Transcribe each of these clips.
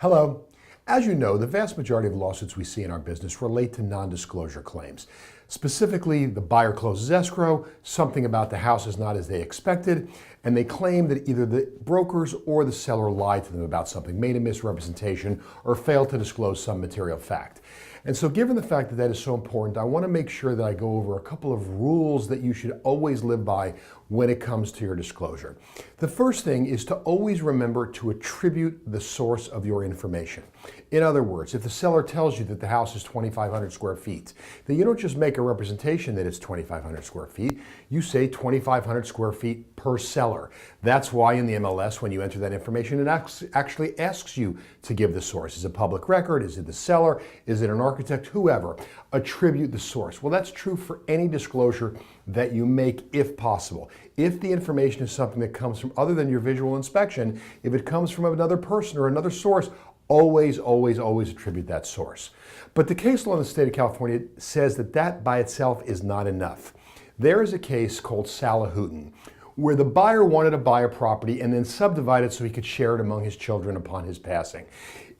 Hello. As you know, the vast majority of lawsuits we see in our business relate to non-disclosure claims. Specifically, the buyer closes escrow, something about the house is not as they expected, and they claim that either the brokers or the seller lied to them about something, made a misrepresentation, or failed to disclose some material fact. And so given the fact that that is so important, I want to make sure that I go over a couple of rules that you should always live by when it comes to your disclosure. The first thing is to always remember to attribute the source of your information. In other words, if the seller tells you that the house is 2,500 square feet, then you don't just make a representation that it's 2,500 square feet, you say 2,500 square feet per seller. That's why in the MLS, when you enter that information, it actually asks you to give the source. Is it public record? Is it the seller? Is it an architect? Whoever. Attribute the source. Well, that's true for any disclosure that you make if possible. If the information is something that comes from other than your visual inspection, if it comes from another person or another source, always attribute that source. But the case law in the state of California says that that by itself is not enough. There is a case called Salahutin, where the buyer wanted to buy a property and then subdivide it so he could share it among his children upon his passing.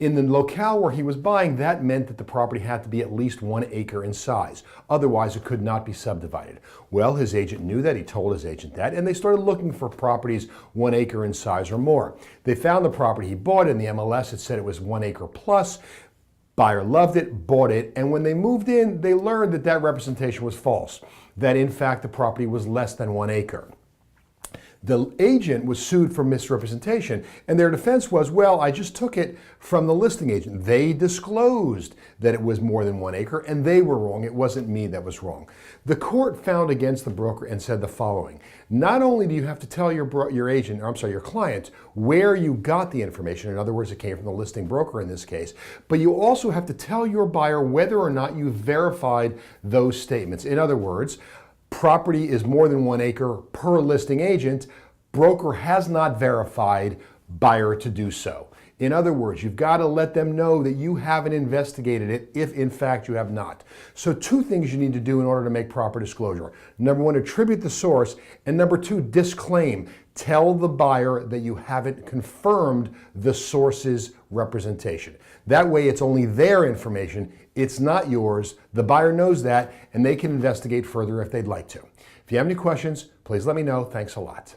In the locale where he was buying, that meant that the property had to be at least 1 acre in size. Otherwise, it could not be subdivided. Well, his agent knew that. He told his agent that, and they started looking for properties 1 acre in size or more. They found the property he bought. In the MLS, it said it was 1 acre plus. Buyer loved it, bought it, and when they moved in, they learned that that representation was false, that in fact the property was less than 1 acre. The agent was sued for misrepresentation, and their defense was, well, I just took it from the listing agent. They disclosed that it was more than 1 acre, and they were wrong. It wasn't me that was wrong. The court found against the broker and said the following: not only do you have to tell your client where you got the information, in other words, it came from the listing broker in this case, but you also have to tell your buyer whether or not you verified those statements. In other words, property is more than 1 acre per listing agent. Broker has not verified, buyer to do so. In other words, you've got to let them know that you haven't investigated it if in fact you have not. So 2 things you need to do in order to make proper disclosure. Number 1, attribute the source, and number 2, disclaim. Tell the buyer that you haven't confirmed the source's representation. That way it's only their information, it's not yours. The buyer knows that, and they can investigate further if they'd like to. If you have any questions, please let me know. Thanks a lot.